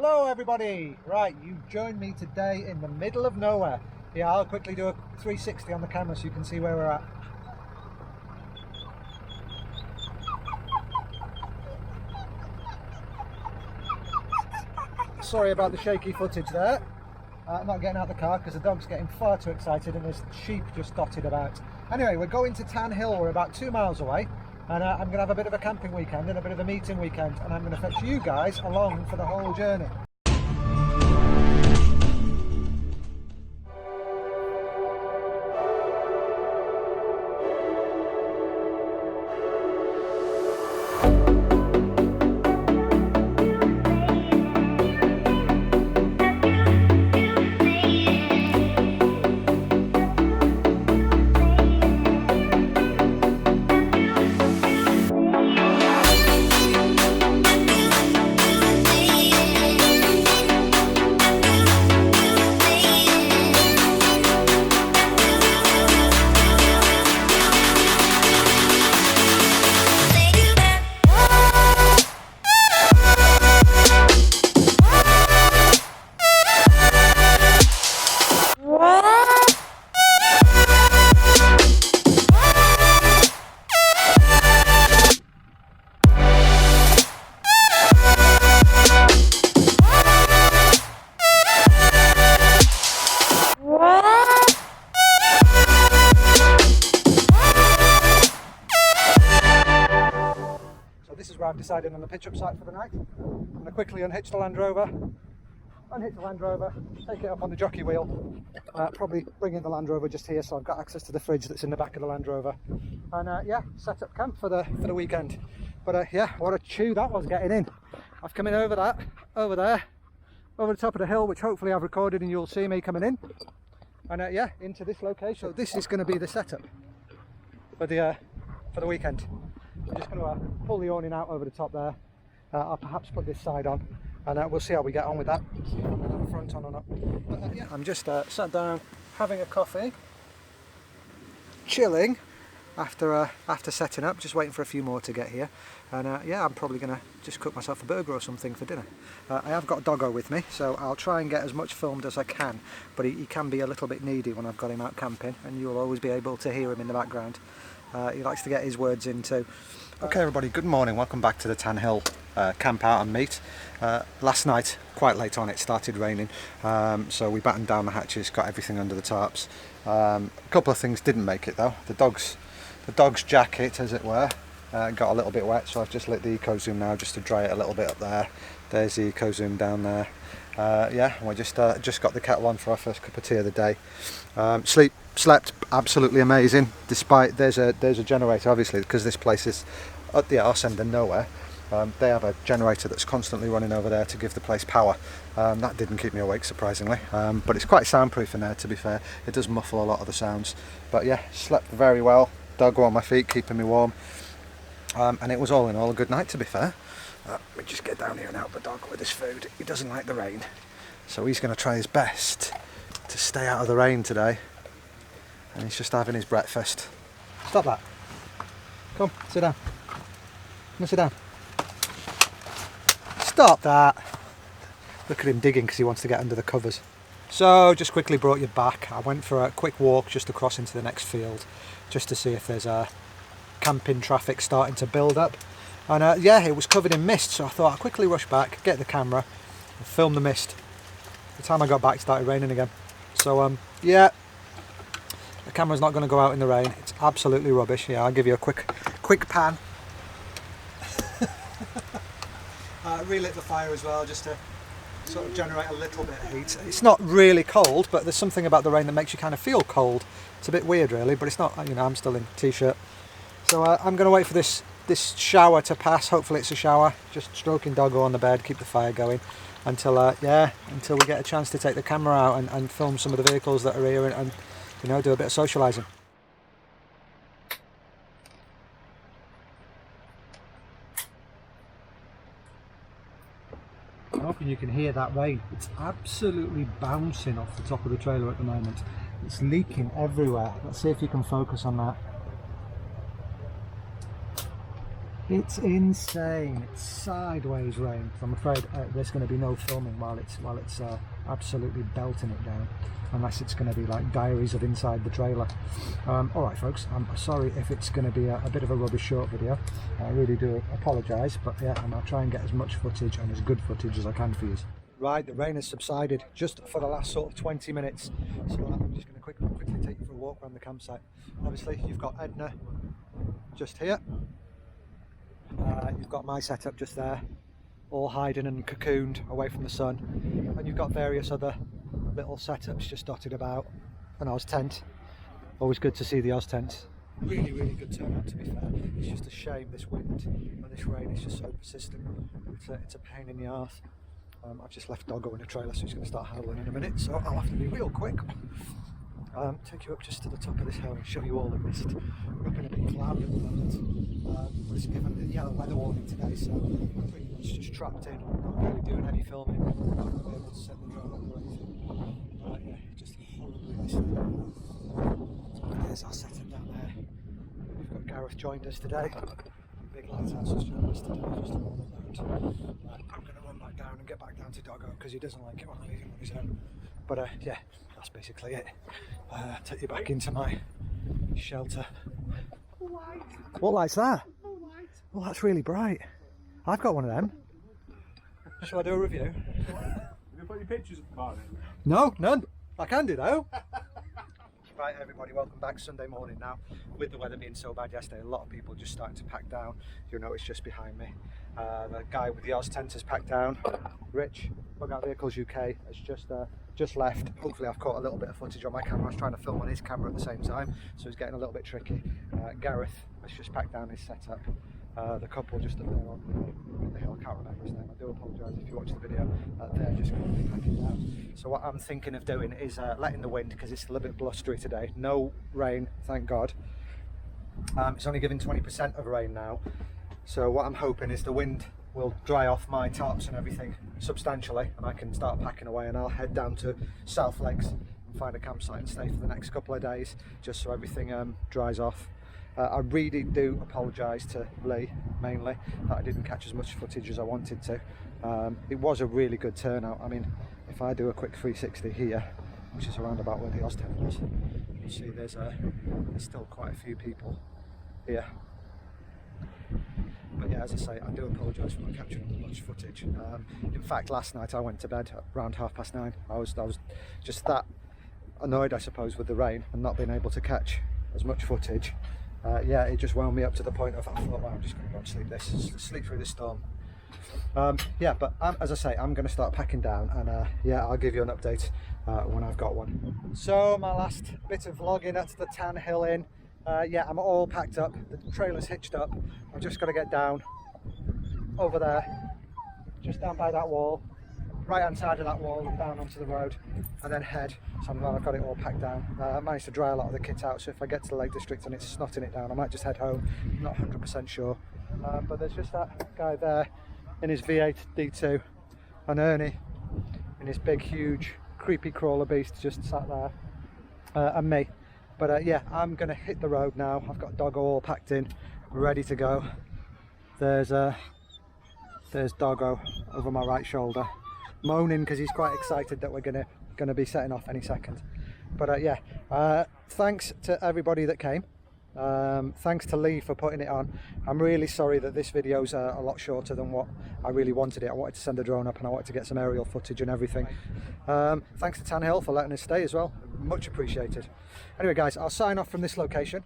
Hello everybody! Right, you've joined me today in the middle of nowhere. Yeah, I'll quickly do a 360 on the camera so you can see where we're at. Sorry about the shaky footage there. I'm not getting out of the car because the dog's getting far too excited and there's sheep just dotted about. Anyway, we're going to Tan Hill. We're about 2 miles away, and I'm going to have a bit of a camping weekend and a bit of a meeting weekend, and I'm going to fetch you guys along for the whole journey. I've decided on the pitch up site for the night. I'm going to quickly unhitch the Land Rover, take it up on the jockey wheel, probably bring in the Land Rover just here so I've got access to the fridge that's in the back of the Land Rover, and yeah, set up camp for the weekend. But yeah, what a chew that was getting in. I've come in over there, over the top of the hill, which hopefully I've recorded and you'll see me coming in, and yeah, into this location. So this is going to be the setup for the weekend. I'm just going to pull the awning out over the top there. I'll perhaps put this side on, and we'll see how we get on with that. The front on or not. But, yeah. I'm just sat down having a coffee, chilling after setting up, just waiting for a few more to get here. And yeah, I'm probably going to just cook myself a burger or something for dinner. I have got Doggo with me, so I'll try and get as much filmed as I can, but he can be a little bit needy when I've got him out camping, and you'll always be able to hear him in the background. He likes to get his words in too. Okay everybody, good morning, welcome back to the Tan Hill camp out and meet. Last night, quite late on, it started raining, so we battened down the hatches, got everything under the tarps. A couple of things didn't make it though. The dog's jacket, as it were, got a little bit wet, so I've just lit the EcoZoom now just to dry it a little bit up there. There's the EcoZoom down there. Yeah, we just got the kettle on for our first cup of tea of the day. Slept absolutely amazing, despite there's a generator, obviously, because this place is at the arse end of nowhere. They have a generator that's constantly running over there to give the place power. That didn't keep me awake, surprisingly, but it's quite soundproof in there, to be fair. It does muffle a lot of the sounds, but yeah, slept very well. Dog on my feet, keeping me warm, and it was all in all a good night, to be fair. Let me just get down here and help the dog with his food. He doesn't like the rain, so he's going to try his best to stay out of the rain today. And he's just having his breakfast. Stop that. Come, sit down. Come sit down. Stop that. Look at him digging because he wants to get under the covers. So, just quickly brought you back. I went for a quick walk just across into the next field, just to see if there's camping traffic starting to build up. And yeah, it was covered in mist, so I thought I'd quickly rush back, get the camera, and film the mist. By the time I got back, it started raining again. So, yeah. The camera's not going to go out in the rain. It's absolutely rubbish. Yeah, I'll give you a quick pan. Relit the fire as well, just to sort of generate a little bit of heat. It's not really cold, but there's something about the rain that makes you kind of feel cold. It's a bit weird, really, but it's not. You know, I'm still in t-shirt. So I'm going to wait for this shower to pass. Hopefully, it's a shower. Just stroking Doggo on the bed, keep the fire going until yeah, until we get a chance to take the camera out and film some of the vehicles that are here and you know, do a bit of socialising. I'm hoping you can hear that rain. It's absolutely bouncing off the top of the trailer at the moment. It's leaking everywhere. Let's see if you can focus on that. It's insane. It's sideways rain. So I'm afraid there's going to be no filming while it's absolutely belting it down, unless it's going to be like Diaries of Inside the Trailer. Alright folks, I'm sorry if it's going to be a bit of a rubbish short video. I really do apologise, but yeah, I'll try and get as much footage and as good footage as I can for you. Right, the rain has subsided just for the last sort of 20 minutes, so I'm just going to quickly take you for a walk around the campsite. Obviously you've got Edna just here. You've got my setup just there, all hiding and cocooned away from the sun, and you've got various other little setups just dotted about. An Oz tent, always good to see the Oz tents. Really good turnout, to be fair. It's just a shame this wind and this rain is just so persistent. It's a pain in the arse. I've just left Doggo in a trailer, so he's going to start howling in a minute, so I'll have to be real quick. Take you up just to the top of this hill and show you all the mist. We're up in a big cloud at the moment, but it's given a yellow weather warning today, so I'm pretty much just trapped in, not really doing any filming, not going to be able to set the drone up or anything. Yeah, just horribly misty. There's our setup down there. We've got Gareth joined us today. Big lighthouse has joined us today, just a normal load. I'm going to run back down and get back down to Doggo because he doesn't like it when I leave him on his own. But yeah, that's basically it. Take you back into my shelter. Light. What light's that? Light. Well, that's really bright. I've got one of them. Shall I do a review? Have you put any pictures about it? No, none. I can do though. Right everybody, welcome back. Sunday morning now. With the weather being so bad yesterday, a lot of people just starting to pack down. You'll notice just behind me, the guy with the Oz tent has packed down. Rich, Bug Out Vehicles UK, has just left. Hopefully I've caught a little bit of footage on my camera. I was trying to film on his camera at the same time, so it's getting a little bit tricky. Gareth has just packed down his setup. The couple just up there on the hill, I can't remember his name, I do apologise if you watch the video, they're just going to be packing down. So what I'm thinking of doing is letting the wind, because it's a little bit blustery today, no rain, thank God. It's only giving 20% of rain now, so what I'm hoping is the wind will dry off my tarps and everything substantially, and I can start packing away, and I'll head down to South Lakes and find a campsite and stay for the next couple of days, just so everything dries off. I really do apologise to Lee, mainly, that I didn't catch as much footage as I wanted to. It was a really good turnout. I mean, if I do a quick 360 here, which is around about where the Oz tent was, you'll see there's still quite a few people here. But yeah, as I say, I do apologise for not capturing much footage. In fact, last night I went to bed around 9:30. I was just that annoyed, I suppose, with the rain and not being able to catch as much footage. Yeah, it just wound me up to the point of I thought, well, I'm just going to go and sleep through this storm. Yeah, but as I say, I'm going to start packing down, and yeah, I'll give you an update when I've got one. So my last bit of vlogging at the Tan Hill Inn. Yeah, I'm all packed up, the trailer's hitched up. I've just got to get down over there, just down by that wall, right hand side of that wall and down onto the road, and then head. So I'm glad I've got it all packed down. I managed to dry a lot of the kit out, so if I get to the Lake District and it's snotting it down, I might just head home. I'm not 100% sure. But there's just that guy there in his V8 D2, and Ernie in his big huge creepy crawler beast just sat there, and me. But yeah, I'm gonna hit the road now. I've got Doggo all packed in, ready to go. There's Doggo over my right shoulder, moaning because he's quite excited that we're gonna be setting off any second. But yeah, thanks to everybody that came. Thanks to Lee for putting it on. I'm really sorry that this video's a lot shorter than what I really wanted it. I wanted to send a drone up and I wanted to get some aerial footage and everything. Thanks to Tan Hill for letting us stay as well, much appreciated. Anyway guys, I'll sign off from this location.